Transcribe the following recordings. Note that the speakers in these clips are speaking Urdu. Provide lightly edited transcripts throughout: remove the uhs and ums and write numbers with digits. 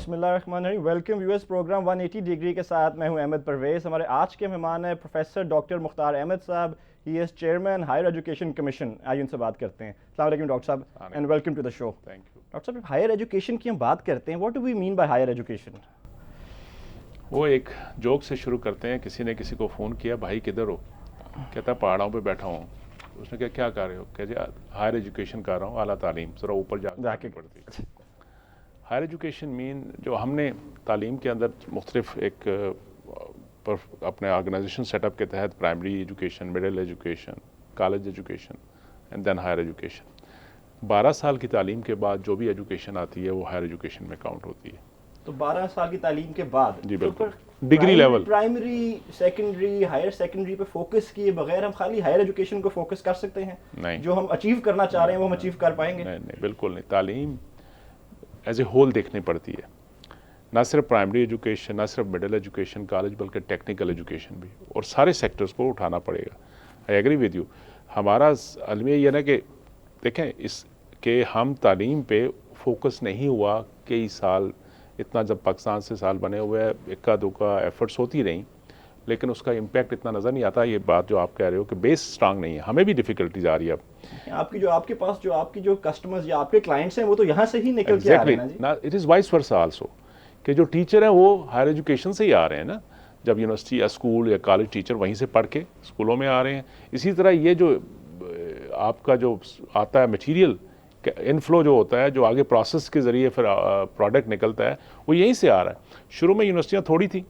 بسم اللہ الرحمن الرحیم. ویلکم ویورز پروگرام 180 ڈگری کے ساتھ میں ہوں احمد پرویز. ہمارے آج کے مہمان ہیں پروفیسر ڈاکٹر مختار احمد صاحب. ہی از چیئرمین ہائر ایجوکیشن کمیشن. آئیے ان سے بات کرتے ہیں. السلام علیکم ڈاکٹر صاحب and welcome to the show. Doctor صاحب ہائر ایجوکیشن کی ہم بات کرتے ہیں, what do we mean by higher education? وہ ایک جوک سے شروع کرتے ہیں. کسی نے کسی کو فون کیا, بھائی کدھر ہو؟ کہتا ہے پہاڑوں پہ بیٹھا ہوں. اس نے کہا کیا کر رہے ہو؟ کہ جی ہائر ایجوکیشن کر رہا ہوں, اعلیٰ تعلیم, ذرا اوپر جا کے پڑھتی. ہائر ایجوکیشن مین جو ہم نے تعلیم کے اندر مختلف ایک اپنے آرگنائزیشن سیٹ اپ کے تحت primary education, middle education, college education and then higher education. 12 سال کی تعلیم کے بعد جو بھی ایجوکیشن آتی ہے وہ ہائر ایجوکیشن میں کاؤنٹ ہوتی ہے. تو 12 سال کی تعلیم کے بعد جی بالکل degree level, primary, secondary, higher secondary پہ فوکس کیے بغیر ہم خالی ہائر ایجوکیشن کو فوکس کر سکتے ہیں؟ نہیں, جو ہم اچیو کرنا چاہ رہے ہیں وہ ہم اچیو کر پائیں گے؟ نہیں بالکل نہیں. تعلیم ایز اے ہول دیکھنی پڑتی ہے, نہ صرف پرائمری ایجوکیشن, نہ صرف مڈل ایجوکیشن, کالج, بلکہ ٹیکنیکل ایجوکیشن بھی, اور سارے سیکٹرز کو اٹھانا پڑے گا. I agree with you. ہمارا المیہ یہ نا کہ دیکھیں اس کہ ہم تعلیم پہ فوکس نہیں ہوا کئی سال. اتنا جب پاکستان سے سال بنے ہوئے ہیں, اکا دکا ایفرٹس ہوتی رہیں, لیکن اس کا امپیکٹ اتنا نظر نہیں آتا. یہ بات جو آپ کہہ رہے ہو کہ بیس اسٹرانگ نہیں ہے, ہمیں بھی ڈیفیکلٹیز آ رہی ہے. اب آپ کے پاس جو آپ کی جو کسٹمرز یا آپ کے کلائنٹس ہیں وہ تو یہاں سے ہی نکل کے آ رہے ہیں نا جی. It is vice versa also, کہ جو ٹیچر ہیں وہ ہائر ایجوکیشن سے ہی آ رہے ہیں نا. جب یونیورسٹی یا اسکول یا کالج ٹیچر وہیں سے پڑھ کے اسکولوں میں آ رہے ہیں. اسی طرح یہ جو آپ کا جو آتا ہے مٹیریل انفلو جو ہوتا ہے, جو آگے پروسیس کے ذریعے پھر پروڈکٹ نکلتا ہے, وہ یہیں سے آ رہا ہے. شروع میں یونیورسٹیاں تھوڑی تھیں,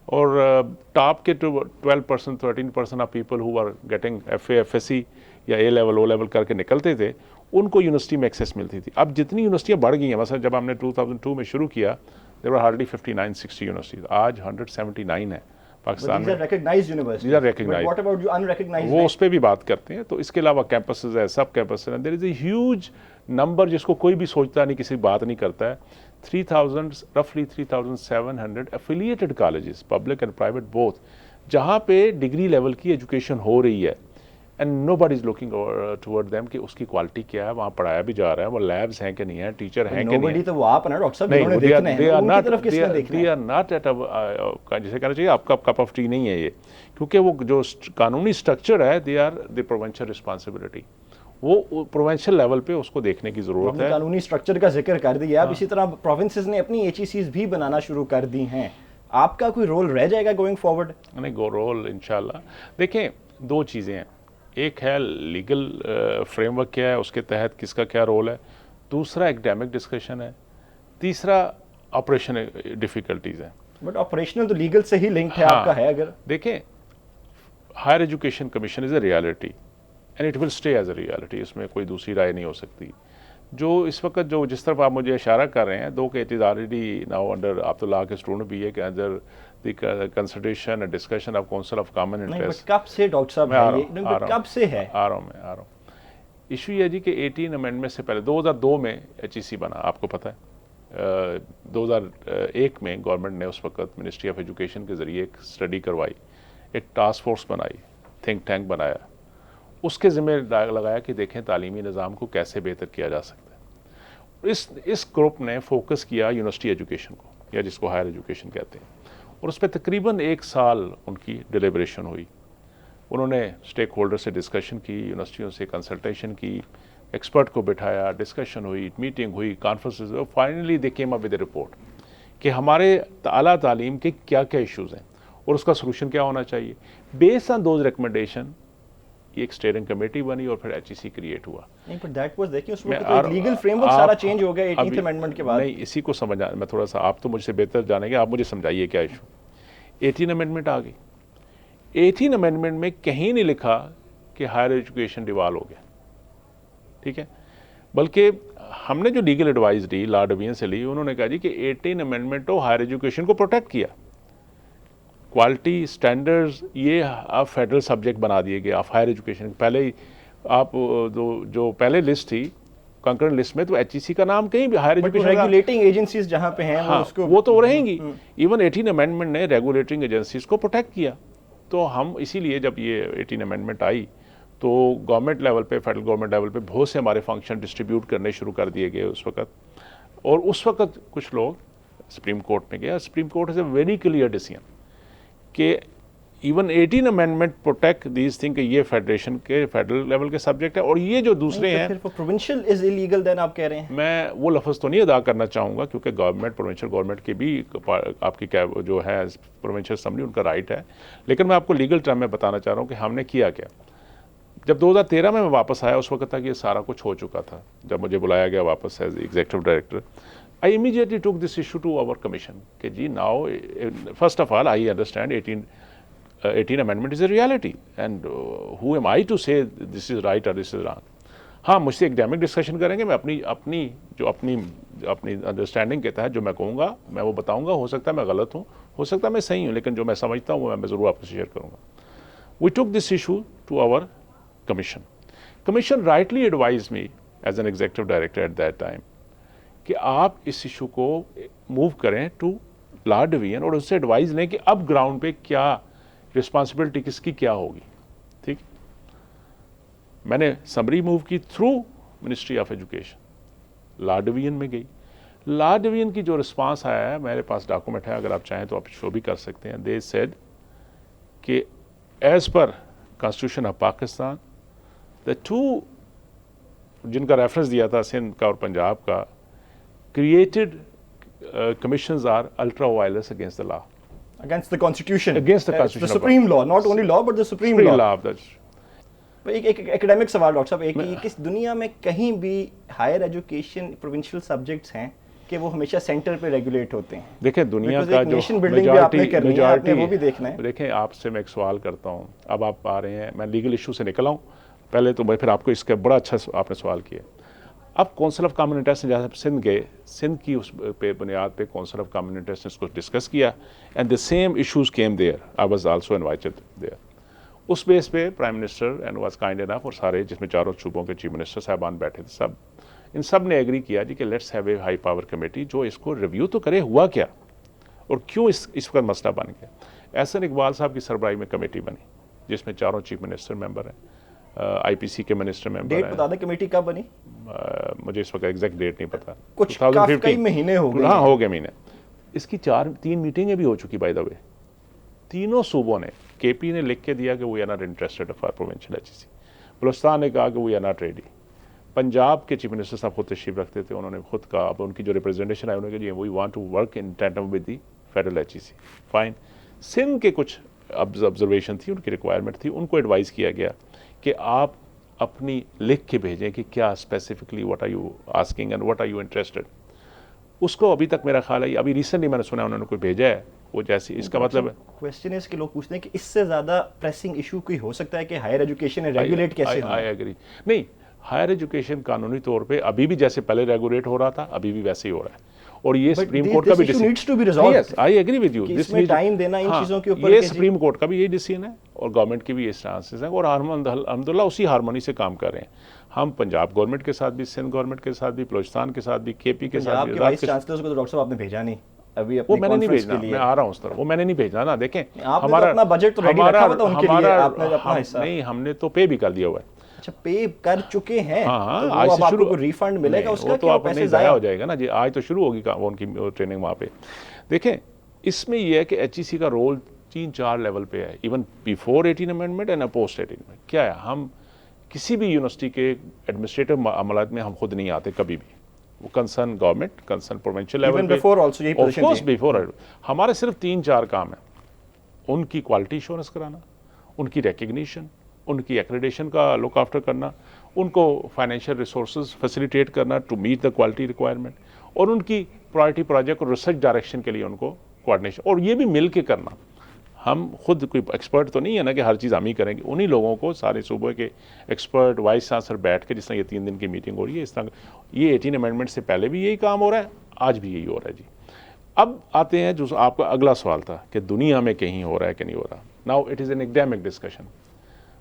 اور ٹاپ کے 12% 13% of people who are getting F A, F S C یا اے لیول, او لیول کر کے نکلتے تھے, ان کو یونیورسٹی میں ایکسیس ملتی تھی. اب جتنی یونیورسٹیاں بڑھ گئی ہیں, مثلا جب ہم نے 2002 میں شروع کیا there were hardly 59-60 یونیورسٹیز. آج 179 ہیں پاکستان میں. وہ اس پہ بھی بات کرتے ہیں. تو اس کے علاوہ کیمپسز ہے, سب کیمپس ہیں. دیر از اے ہیوج نمبر جس کو کوئی بھی سوچتا نہیں, کسی بات نہیں کرتا ہے. 3,700 affiliated colleges, public and private both, جہاں پہ ڈگری لیول کی ایجوکیشن ہو رہی ہے. And nobody is looking toward them کہ اس کی کوالٹی کیا ہے, وہاں پڑھایا بھی جا رہا ہے, وہ لیبس ہیں کہ نہیں ہیں, ٹیچر ہیں کہ نہیں ہیں. تو وہ آپ نا ڈاکٹر صاحب انہوں نے دیکھنا ہے, ان کی طرف کس نے دیکھنا ہے. they are not at جسے کہنا چاہیے آپ کا کپ آف ٹی نہیں ہے یہ, کیونکہ وہ جو قانونی اسٹرکچر ہے they are the provincial responsibility. وہ پروونشل لیول پہ اس کو دیکھنے کی ضرورت ہے. قانونی اسٹرکچر کا ذکر کر دیا آپ. اسی طرح پروونسز نے اپنی ایچ ای سیز بھی بنانا شروع کر دی ہیں. آپ کا کوئی رول رہ جائے گا گوئنگ فارورڈ؟ نہیں, رول انشاءاللہ. دیکھیں دو چیزیں ہیں, ایک ہے لیگل فریم ورک کیا ہے, اس کے تحت کس کا کیا رول ہے. دوسرا ایکڈیمک ڈسکشن ہے. تیسرا آپریشن ڈیفیکلٹیز ہیں. بٹ آپریشنل تو لیگل سے ہی لنکڈ ہے آپ کا ہے. اگر دیکھیں higher education commission is a reality and it will stay as a reality. اس میں کوئی دوسری رائے نہیں ہو سکتی. جو اس وقت جو جس طرف آپ مجھے اشارہ کر رہے ہیں, دو کہ it is already now under آپ لا کے اسٹوڈنٹ بھی ہے کہ اندر the consultation and discussion of council of common interest. کب سے ڈاکٹر صاحب ہے, کب سے ہے؟ آ رہا ہوں. ایشو یہ ہے جی کہ 18 امینڈمنٹ سے پہلے 2002 میں ایچ ای سی بنا, آپ کو پتہ ہے. 2001 میں گورنمنٹ نے اس وقت منسٹری آف ایجوکیشن کے ذریعے ایک اسٹڈی کروائی, ایک ٹاسک فورس بنائی, تھنک ٹینک بنایا. اس کے ذمہ لگایا کہ دیکھیں تعلیمی نظام کو کیسے بہتر کیا جا سکتا ہے. اس گروپ نے فوکس کیا یونیورسٹی ایجوکیشن کو, یا جس کو ہائر ایجوکیشن کہتے ہیں, اور اس پہ تقریباً 1 سال ان کی ڈیلیبریشن ہوئی. انہوں نے اسٹیک ہولڈر سے ڈسکشن کی, یونیورسٹیوں سے کنسلٹیشن کی, ایکسپرٹ کو بٹھایا, ڈسکشن ہوئی, میٹنگ ہوئی, کانفرنسز, اور finally they came up with a report کہ ہمارے اعلیٰ تعلیم کے کیا کیا ایشوز ہیں اور اس کا سلوشن کیا ہونا چاہیے. بیس آن دوز ریکمنڈیشن ایک اسٹیئرنگ کمیٹی بنی اور پھر ایچ ای سی کریٹ ہوا. نہیں پر دیٹ واز دیکھیں اس میں لیگل فریم ورک سارا چینج ہو گیا 18th امینڈمنٹ کے بعد. نہیں, اسی کو سمجھا میں تھوڑا سا, آپ تو مجھ سے بہتر جانیں گے, آپ مجھے سمجھائیے کیا ایشو. 18 امینڈمنٹ آ گئی. 18 امینڈمنٹ میں کہیں نہیں لکھا کہ ہائر ایجوکیشن ڈیوال ہو گیا, ٹھیک ہے, بلکہ ہم نے جو legal advice the law division سے لی, انہوں نے کہا جی کہ 18 امینڈمنٹ تو ہائر ایجوکیشن کو پروٹیکٹ کیا, کوالٹی اسٹینڈرڈز یہ آپ فیڈرل سبجیکٹ بنا دیے گئے آپ ہائر ایجوکیشن. پہلے آپ جو پہلے لسٹ تھی کنکرنٹ لسٹ میں, تو ایچ ای سی کا نام کہیں بھی ہائر ایجوکیشن ریگولیٹنگ ایجنسیز جہاں پہ ہیں وہ تو رہیں گی. ایون 18 امینڈمنٹ نے ریگولیٹنگ ایجنسیز کو پروٹیکٹ کیا. تو ہم اسی لیے جب یہ 18 امینڈمنٹ آئی تو گورنمنٹ لیول پہ, فیڈرل گورنمنٹ لیول پہ بہت سے ہمارے فنکشن ڈسٹریبیوٹ کرنے شروع کر دیے گئے اس وقت. اور اس وقت کچھ لوگ سپریم کورٹ میں گیا. Supreme court is a very clear decision کہ even 18 amendment protect these thing کہ یہ فیڈریشن کے فیڈرل لیول کے سبجیکٹ ہے. اور یہ جو دوسرے ہیں پروونشل از ایلیگل دین آپ کہہ رہے ہیں. میں وہ لفظ تو نہیں ادا کرنا چاہوں گا کیونکہ گورنمنٹ پروونشل گورنمنٹ کی بھی آپ کی جو ہے پروونشل اسمبلی ان کا رائٹ ہے, لیکن میں آپ کو لیگل ٹرم میں بتانا چاہ رہا ہوں کہ ہم نے کیا کیا. جب 2013 میں واپس آیا اس وقت تک یہ سارا کچھ ہو چکا تھا. جب مجھے بلایا گیا واپس as executive director, I immediately took this issue to our commission کہ جی now first of all I understand 18 amendment is a reality and who am I to say this is right or this is wrong. ہاں مجھ سے ایکڈیمک ڈسکشن کریں گے, میں اپنی انڈرسٹینڈنگ کے تحت جو میں کہوں گا میں وہ بتاؤں گا. ہو سکتا ہے میں غلط ہوں, ہو سکتا ہے میں صحیح ہوں, لیکن جو میں سمجھتا ہوں وہ میں ضرور آپ کو شیئر کروں گا. We took this issue to our commission. Commission rightly advised me as an executive director at that time کہ آپ اس ایشو کو موو کریں ٹو لا ڈویژن اور اس سے ایڈوائز لیں کہ اب گراؤنڈ پہ کیا رسپانسبلٹی کس کی کیا ہوگی. ٹھیک, میں نے سمری موو کی through ministry of education, law division میں گئی. لا ڈویژن کی جو رسپانس آیا ہے میرے پاس ڈاکومنٹ ہے, اگر آپ چاہیں تو آپ شو بھی کر سکتے ہیں. دے سیڈ کہ as per constitution of Pakistan the two جن کا ریفرنس دیا تھا سندھ کا اور پنجاب کا, created commissions are ultra violence against the law, against the constitution, against the constitution, the supreme law, not only law but the supreme law. ایک ایکڈیمک سوال ڈاکٹر صاحب, ایک کس دنیا میں کہیں بھی ہائر ایجوکیشن پروونشل سبجیکٹس ہیں کہ وہ ہمیشہ سینٹر پہ ریگولیٹ ہوتے ہیں؟ دیکھیں دنیا کا جو میجارٹی وہ بھی دیکھنا ہے. دیکھیں آپ سے میں ایک سوال کرتا ہوں, اب آپ آ رہے ہیں, میں لیگل ایشو سے نکلا ہوں پہلے تو, میں پھر آپ کو اس کا بڑا اچھا آپ نے سوال کیا. اب کونسل آف کامن انٹرسٹ نے جہاں سندھ گئے, سندھ کی اس پہ بنیاد پہ کونسل آف کامن انٹرسٹ نے اس کو ڈسکس کیا and the same issues came there. I was also invited there. اس بیس پہ prime minister and was kind enough, اور سارے جس میں چاروں صوبوں کے چیف منسٹر صاحبان بیٹھے تھے, ان سب نے ایگری کیا جی کہ let's have a high power committee جو اس کو ریویو تو کرے ہوا کیا اور کیوں اس وقت مسئلہ بن گیا. احسن اقبال صاحب کی سربراہی میں کمیٹی بنی جس میں چاروں چیف منسٹر ممبر ہیں, آئی پی سی کے منسٹر ممبر ہیں. ڈیٹ بتا دیں کمیٹی کب بنی؟ مجھے اس وقت ایگزیکٹ ڈیٹ نہیں پتا, کچھ کئی مہینے ہو گئے. ہاں ہو گئے مہینے. اس کی 3 میٹنگیں بھی ہو چکی بائی دا وے. تینوں صوبوں نے, کے پی نے لکھ کے دیا کہ we are not interested for provincial H E C, Balochistan نے کہا کہ we are not ready, Punjab کے چیف منسٹر صاحب خود تشریف رکھتے تھے, انہوں نے خود کہا, اب ان کی جو ریپرزنٹیشن آئی انہوں نے کہا we want to work in tandem with the federal H E C. Fine. سندھ کے کچھ آبزرویشن تھی, ان کی ریکوائرمنٹ تھی, ان کو ایڈوائز کیا گیا کہ آپ اپنی لکھ کے بھیجیں کہ کیا specifically what are you asking and what are you interested. اس کو ابھی تک میرا خیال ہے, ابھی ریسنٹلی میں نے سنا انہوں نے کوئی بھیجا ہے, وہ جیسی اس کا مطلب ہے کوسچن ہے کہ لوگ پوچھتے ہیں کہ اس سے زیادہ پریسنگ ایشو کوئی ہو سکتا ہے کہ ہائر ایجوکیشن ریگولیٹ کیسے ہو؟ I agree. نہیں, ہائر ایجوکیشن قانونی طور پہ ابھی بھی جیسے پہلے ریگولیٹ ہو رہا تھا ابھی بھی ویسے ہی ہو رہا ہے, اور یہ سپریم کورٹ کا بھی decision. I agree with you, یہ سپریم کورٹ کا بھی یہی ڈیسیژن ہے اور گورنمنٹ کی بھی یہ اسٹانسز ہیں, اور ہم الحمدللہ اسی ہارمونی سے کام کر رہے ہیں. ہم پنجاب گورنمنٹ کے ساتھ بھی, سندھ گورنمنٹ کے ساتھ بھی, بلوچستان کے ساتھ بھی, کے پی کے ساتھ بھی. وائس چانسلر کو تو ڈاکٹر صاحب آپ نے بھیجا نہیں ابھی, وہ میں نے نہیں بھیجنا, میں آ رہا ہوں اس طرح, وہ میں نے نہیں بھیجنا نا. دیکھیں ہمارا اپنا بجٹ تو ریڈی رکھا ہوا تھا ان کے لیے, آپ نے اپنا حصہ نہیں, ہم نے تو پے بھی کر دیا ہوا ہے. اچھا, پے کر چکے ہیں, ہاں, آج سے شروع ریفنڈ ملے گا اس کا, تو آپ پیسے ضائع ہو جائے گا نا جی. آج تو شروع ہوگی ان کی ٹریننگ وہاں پہ. دیکھیں اس میں یہ ہے کہ ایچ ای سی کا رول 3-4 لیول پہ ہے, even before 18 amendment and post 18 amendment. کیا ہے, ہم کسی بھی یونیورسٹی کے ایڈمنسٹریٹو عملات میں ہم خود نہیں آتے کبھی بھی, وہ concern government, concern provincial level پہ. ہمارے صرف 3-4 کام ہیں, ان کی کوالٹی ایشورنس کرانا, ان کی ریکگنیشن, ان کی ایکریڈیشن کا لک آفٹر کرنا, ان کو فائنینشیل ریسورسز فیسیلیٹیٹ کرنا to meet the quality requirement, اور ان کی پرائرٹی پروجیکٹ اور ریسرچ ڈائریکشن کے لیے ان کو کوآرڈینیشن, اور یہ بھی مل کے کرنا. ہم خود کوئی ایکسپرٹ تو نہیں ہے نا کہ ہر چیز ہم ہی کریں گے, انہی لوگوں کو سارے صوبے کے ایکسپرٹ وائس چانسلر بیٹھ کے, جس طرح یہ 3 دن کی میٹنگ ہو رہی ہے, اس طرح یہ 18 امینڈمنٹ سے پہلے بھی یہی کام ہو رہا ہے, آج بھی یہی ہو رہا ہے جی. اب آتے ہیں جو آپ کا اگلا سوال تھا کہ دنیا میں کہیں ہو رہا ہے کہ نہیں ہو رہا. Now it is an academic discussion.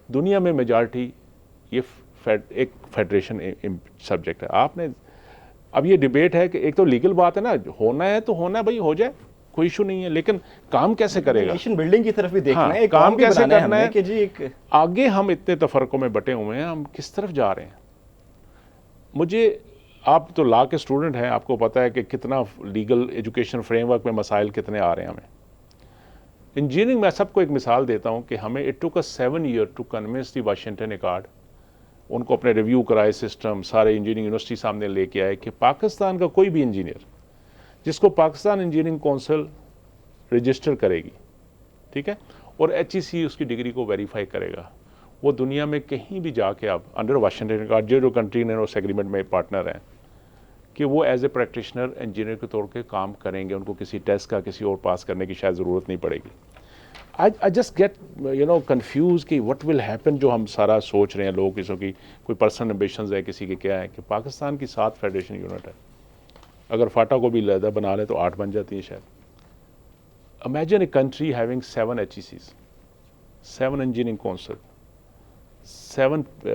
دنیا میں میجارٹی یہ ایک فیڈریشن سبجیکٹ ہے. آپ نے اب یہ ڈبیٹ ہے کہ ایک تو لیگل بات ہے نا, ہونا ہے تو ہونا ہے بھائی, ہو جائے, کوئی ایشو نہیں ہے, لیکن کام کیسے کرے گا, نیشن بلڈنگ کی طرف بھی دیکھنا ہے, کام کیسے کرنا ہے کہ جی ایک آگے ہم اتنے تفرقوں میں بٹے ہوئے ہیں, ہم کس طرف جا رہے ہیں. مجھے آپ تو لا کے اسٹوڈنٹ ہیں, آپ کو پتہ ہے کہ کتنا لیگل ایجوکیشن فریم ورک میں مسائل کتنے آ رہے ہیں ہمیں. انجینئرنگ میں سب کو ایک مثال دیتا ہوں کہ ہمیں it took us 7 years to convince the Washington accord. ان کو اپنے ریویو کرائے سسٹم, سارے انجینئرنگ یونیورسٹی سامنے لے کے آئے کہ پاکستان کا کوئی بھی انجینئر جس کو پاکستان انجینئرنگ کونسل رجسٹر کرے گی, ٹھیک ہے, اور HEC اس کی ڈگری کو ویریفائی کرے گا, وہ دنیا میں کہیں بھی جا کے آپ انڈر واشنگٹن ایکارڈ جو کنٹری نے اس ایگریمنٹ میں پارٹنر ہیں کہ وہ ایز اے پریکٹیشنر انجینئر کے طور پہ کام کریں گے, ان کو کسی ٹیسٹ کا کسی اور پاس کرنے کی شاید ضرورت نہیں پڑے گی. I just get confused کہ what will happen جو ہم سارا سوچ رہے ہیں لوگ, کسی کی کوئی پرسنل امبیشنز ہے, کسی کے کیا ہے, کہ پاکستان کی 7 فیڈریشن یونٹ ہے, اگر فاٹا کو بھی علیحدہ بنا لیں تو 8 بن جاتی ہیں شاید. Imagine a country having 7 HECs, 7 engineering council, 7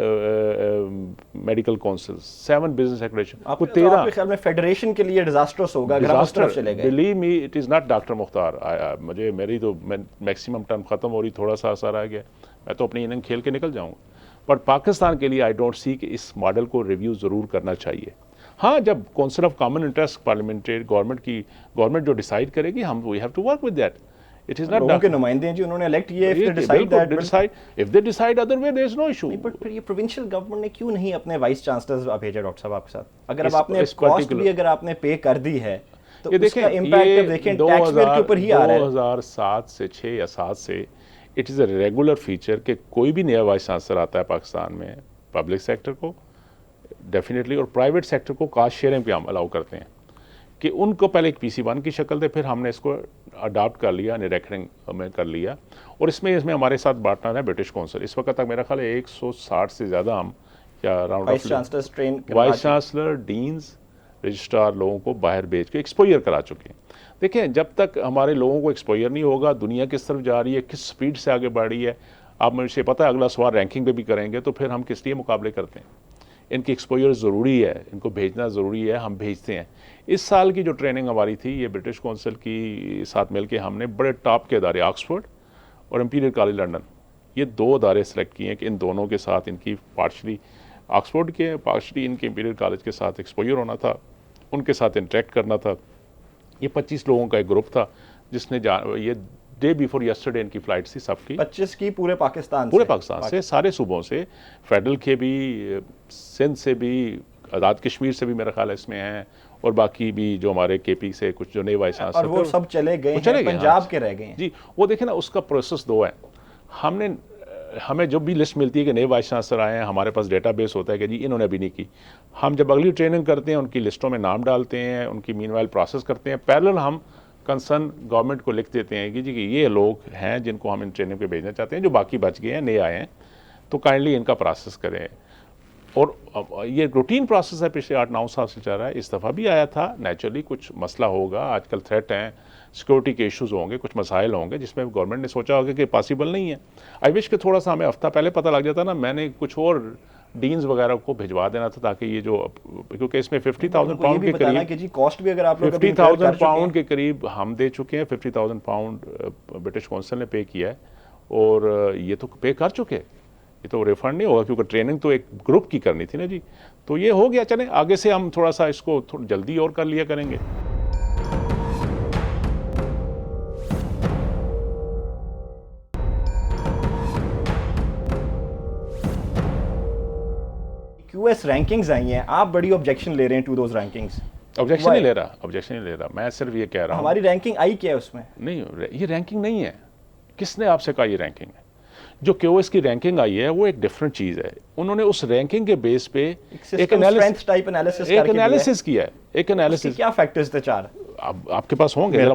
medical councils, 7 business accreditation. آپ کے خیال میں فیڈریشن کے لیے ڈیزاسٹرس ہوگا اگر ہم اس طرف چلے گئے؟ Believe me it is not doctor Mukhtar. مجھے میری تو میکسیمم ٹرم ختم ہو رہی, تھوڑا سا اثر آ گیا, میں تو اپنی اننگ کھیل کے نکل جاؤں گا. بٹ پاکستان کے لیے آئی ڈونٹ سی کہ اس ماڈل کو ریویو ضرور کرنا چاہیے. ہاں, جب council of common interest parliamentary government جو ڈیسائیڈ کرے گی, ہم we have to work with that. It is not لوگوں کے نمائندے ہیں جی, انہوں نے الیکٹ کیے. if they decide other way there is no issue. But پھر یہ پروونشل گورنمنٹ نے کیوں نہیں اپنے وائس چانسلرز بھیجے ڈاکٹر صاحب آپ کے ساتھ؟ اگر اب آپ نے کاسٹ بھی اگر آپ نے پے کر دی ہے تو اس کا امپیکٹ دیکھیں ٹیکس پیئر کے اوپر ہی آ رہا ہے. 2007 سے 6 یا 7 سے it is a regular feature کہ کوئی بھی نیا وائس چانسلر آتا ہے پاکستان میں, پبلک سیکٹر کو ڈیفینیٹلی اور پرائیویٹ سیکٹر کو کاسٹ شیئرنگ پہ ہم الاؤ کرتے ہیں کہ ان کو پہلے ایک PC1 کی شکل دے, پھر ہم نے اس کو اڈاپٹ کر لیا, ریکرنگ میں کر لیا. اور اس میں ہمارے ساتھ پارٹنر ہے برٹش کونسل. اس وقت تک میرا خیال ہے 160 سے زیادہ ہم کیا round vice chancellor, deans, registrar لوگوں کو باہر بھیج کے ایکسپوئر کرا چکے ہیں. دیکھیں, جب تک ہمارے لوگوں کو ایکسپوئر نہیں ہوگا, دنیا کس طرف جا رہی ہے, کس سپیڈ سے آگے بڑھ رہی ہے, آپ مجھے پتہ ہے اگلا سوال رینکنگ پہ بھی کریں گے, تو پھر ہم کس لیے مقابلے کرتے ہیں. ان کی ایکسپوئر ضروری ہے, ان کو بھیجنا ضروری ہے, ہم بھیجتے ہیں. اس سال کی جو ٹریننگ ہماری تھی یہ برٹش کونسل کی ساتھ مل کے ہم نے بڑے ٹاپ کے ادارے آکسفورڈ اور امپیریل کالج لنڈن, یہ 2 ادارے سلیکٹ کیے ہیں کہ ان دونوں کے ساتھ ان کی پارشلی آکسفورڈ کے پارشلی ان کے امپیریل کالج کے ساتھ ایکسپوئر ہونا تھا, ان کے ساتھ انٹریکٹ کرنا تھا. یہ 25 لوگوں کا ایک گروپ تھا جس نے یہ ڈے بیفور یسٹرڈے ان کی فلائٹس تھی سب کی 25 کی پورے پاکستان سے سارے صوبوں سے, فیڈرل کے بھی, سندھ سے بھی, آزاد کشمیر سے بھی میرا خیال ہے اس میں ہیں, اور باقی بھی جو ہمارے KP سے کچھ جو نئے وائس چانسلر, اور وہ سب چلے گئے ہیں, پنجاب کے رہ گئے ہیں. جی, وہ دیکھیں نا, اس کا پروسیس 2 ہے. ہمیں جب بھی لسٹ ملتی ہے کہ نئے وائس چانسلر آئے ہیں, ہمارے پاس ڈیٹا بیس ہوتا ہے کہ جی انہوں نے ابھی نہیں کی. ہم جب اگلی ٹریننگ کرتے ہیں ان کی لسٹوں میں نام ڈالتے ہیں, ان کی مین وائل پروسیس کرتے ہیں, پیرلل ہم کنسرن گورنمنٹ کو لکھ دیتے ہیں کہ جی کہ یہ لوگ ہیں جن کو ہم ان ٹریننگ پہ بھیجنا چاہتے ہیں, جو باقی بچ گئے ہیں, نئے آئے ہیں, تو کائنڈلی ان کا پروسیس کریں. اور یہ روٹین پروسیس ہے, پچھلے 8-9 سال سے چل رہا ہے. اس دفعہ بھی آیا تھا, نیچرلی کچھ مسئلہ ہوگا, آج کل تھریٹ ہیں, سیکورٹی کے ایشوز ہوں گے, کچھ مسائل ہوں گے جس میں گورنمنٹ نے سوچا ہوگا کہ پاسبل نہیں ہے. آئی وش کہ تھوڑا سا ہمیں ہفتہ پہلے پتہ لگ جاتا نا, میں نے کچھ اور ڈینز وغیرہ کو بھجوا دینا تھا تاکہ یہ جو, کیونکہ اس میں 50,000 پاؤنڈ کے قریب 50,000 پاؤنڈ کے قریب ہم دے چکے ہیں. 50,000 پاؤنڈ برٹش کونسل نے پے کیا ہے, اور یہ تو پے کر چکے, یہ تو ریفنڈ نہیں ہوگا کیونکہ ٹریننگ تو ایک گروپ کی کرنی تھی نا جی. تو یہ ہو گیا, چلیں آگے سے ہم تھوڑا سا اس کو جلدی اور کر لیا کریں گے. QS رینکنگز آئی ہیں, آپ بڑی آبجیکشن لے رہے ہیں ٹو دوز رینکنگز. آبجیکشن نہیں لے رہا, میں صرف یہ کہہ رہا ہوں ہماری رینکنگ آئی کیا ہے اس میں. نہیں, یہ رینکنگ نہیں ہے. کس نے آپ سے کہا یہ رینکنگ ہے؟ جو QS کی رینکنگ آئی ہے وہ ایک ڈفرنٹ چیز ہے. انہوں نے اس رینکنگ کے بیس پہ ایک انالیسس کیا ہے. ایک انالیسس, کیا فیکٹرز تھے 4 آپ کے پاس ہوں گے, میں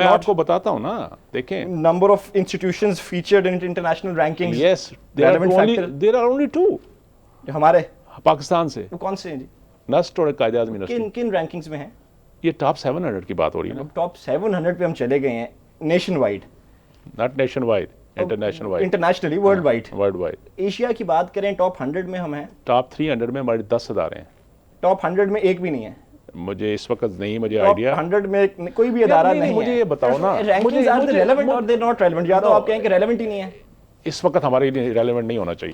آپ کو بتاتا ہوں نا. دیکھیں, number of institutions featured in international rankings. Yes, there are only 2 ہمارے پاکستان سے. کون سے ہیں جی؟ نسٹ اور قائد اعظم یونیورسٹی. کن رینکنگز میں ہیں یہ؟ ٹاپ 700 کی بات ہو رہی ہے نا. ٹاپ 700 پہ ہم چلے گئے ہیں nation wide, not nation wide, internationally world wide. Asia کی بات کریں ٹاپ 100 میں ہم ہیں. ٹاپ 300 میں ہمارے 10 ادارے ہیں. ٹاپ 100 میں ایک بھی نہیں ہے. مجھے اس وقت نہیں, مجھے آئیڈیا 100 میں کوئی بھی ادارہ نہیں ہے. مجھے یہ بتاؤ نا, رینکنگز آر ریلیونٹ اور دے ناٹ ریلیونٹ, یا تو آپ کہیں کہ ریلیونٹ ہی نہیں ہے. اس وقت ہمارے لیے ریلیونٹ نہیں ہونا چاہیے.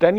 10